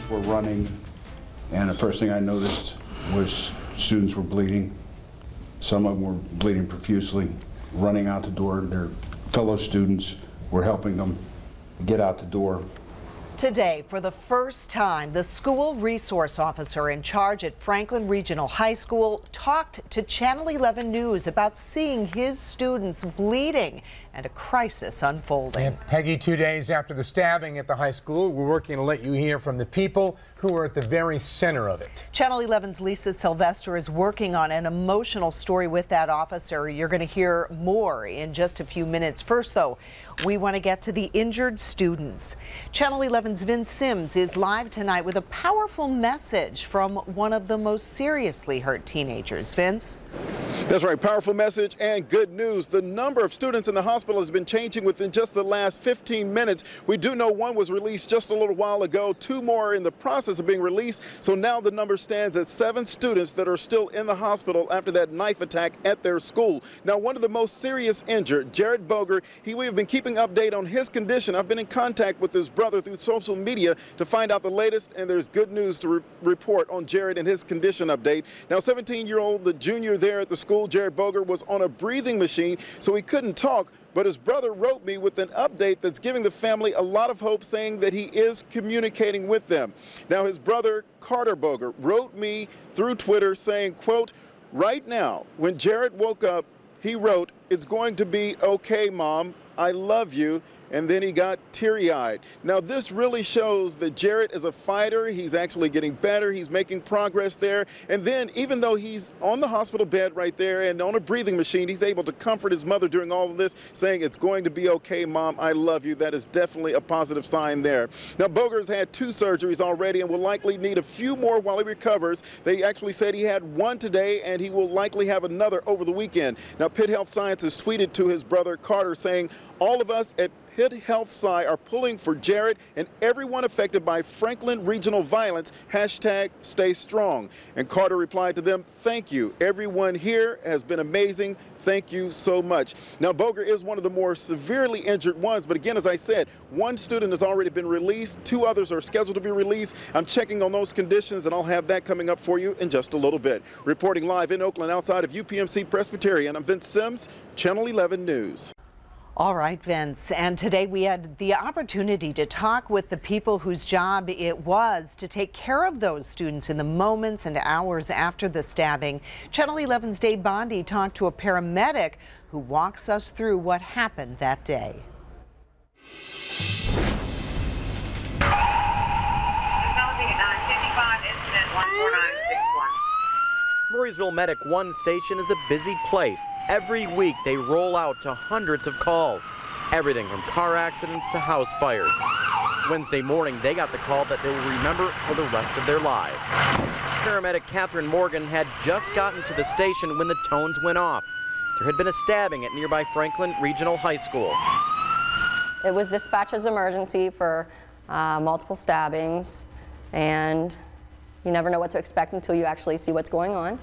students were running, and the first thing I noticed was students were bleeding. Some of them were bleeding profusely, running out the door. Their fellow students were helping them get out the door. Today, for the first time, the school resource officer in charge at Franklin Regional High School talked to Channel 11 News about seeing his students bleeding and a crisis unfolding. And Peggy, 2 days after the stabbing at the high school, we're working to let you hear from the people who are at the very center of it. Channel 11's Lisa Sylvester is working on an emotional story with that officer. You're going to hear more in just a few minutes. First, though, we want to get to the injured students. Channel 11's Vince Sims is live tonight with a powerful message from one of the most seriously hurt teenagers. Vince? That's right, powerful message and good news. The number of students in the hospital has been changing within just the last 15 minutes. We do know one was released just a little while ago. 2 more are in the process of being released. So now the number stands at 7 students that are still in the hospital after that knife attack at their school. Now, one of the most serious injured, Jared Boger, we have been keeping update on his condition. I've been in contact with his brother through social media to find out the latest, and there's good news to report on Jared and his condition update. Now, 17-year-old, the junior there at the school, Jared Boger, was on a breathing machine, so he couldn't talk, but his brother wrote me with an update that's giving the family a lot of hope, saying that he is communicating with them. Now, his brother, Carter Boger, wrote me through Twitter saying, quote, "Right now, when Jared woke up, he wrote, 'It's going to be okay, Mom. I love you.'" And then he got teary-eyed. Now, this really shows that Jared is a fighter. He's actually getting better. He's making progress there. And then, even though he's on the hospital bed right there and on a breathing machine, he's able to comfort his mother during all of this, saying, "It's going to be okay, Mom. I love you." That is definitely a positive sign there. Now, Boger's had 2 surgeries already and will likely need a few more while he recovers. They actually said he had 1 today, and he will likely have another over the weekend. Now, Pitt Health Sciences tweeted to his brother Carter saying, "All of us at Pitt Health Sci are pulling for Jared and everyone affected by Franklin regional violence, #stay strong." And Carter replied to them, "Thank you. Everyone here has been amazing. Thank you so much." Now, Boger is one of the more severely injured ones, but again, as I said, 1 student has already been released. 2 others are scheduled to be released. I'm checking on those conditions, and I'll have that coming up for you in just a little bit. Reporting live in Oakland outside of UPMC Presbyterian, I'm Vince Sims, Channel 11 News. All right, Vince. And today we had the opportunity to talk with the people whose job it was to take care of those students in the moments and hours after the stabbing. Channel 11's Dave Bondi talked to a paramedic who walks us through what happened that day. Murraysville Medic 1 station is a busy place. Every week they roll out to hundreds of calls. Everything from car accidents to house fires. Wednesday morning they got the call that they will remember for the rest of their lives. Paramedic Catherine Morgan had just gotten to the station when the tones went off. There had been a stabbing at nearby Franklin Regional High School. It was dispatched as emergency for multiple stabbings, and you never know what to expect until you actually see what's going on.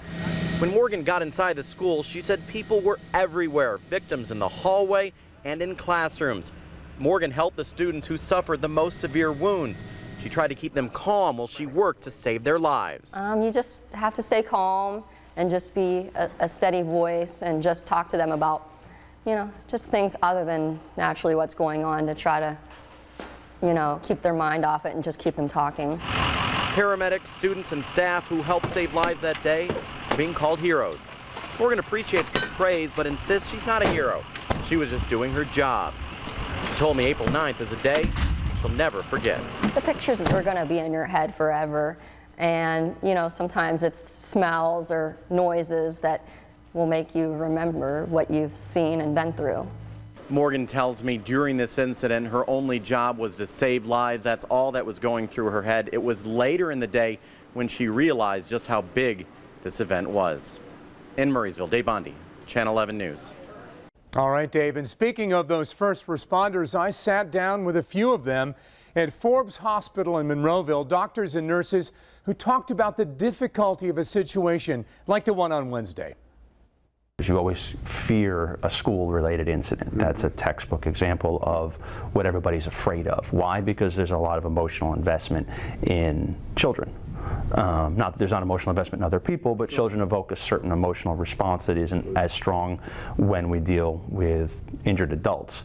When Morgan got inside the school, she said people were everywhere, victims in the hallway and in classrooms. Morgan helped the students who suffered the most severe wounds. She tried to keep them calm while she worked to save their lives. You just have to stay calm and just be a steady voice and just talk to them about, you know, just things other than naturally what's going on, to try to, you know, keep their mind off it and just keep them talking. Paramedics, students, and staff who helped save lives that day are being called heroes. Morgan appreciates the praise, but insists she's not a hero. She was just doing her job. She told me April 9th is a day she'll never forget. The pictures are going to be in your head forever, and you know, sometimes it's smells or noises that will make you remember what you've seen and been through. Morgan tells me during this incident, her only job was to save lives. That's all that was going through her head. It was later in the day when she realized just how big this event was. In Murraysville, Dave Bondi, Channel 11 News. All right, Dave, and speaking of those first responders, I sat down with a few of them at Forbes Hospital in Monroeville, doctors and nurses who talked about the difficulty of a situation like the one on Wednesday. You always fear a school-related incident. That's a textbook example of what everybody's afraid of. Why? Because there's a lot of emotional investment in children. Not that there's not emotional investment in other people, but children evoke a certain emotional response that isn't as strong when we deal with injured adults.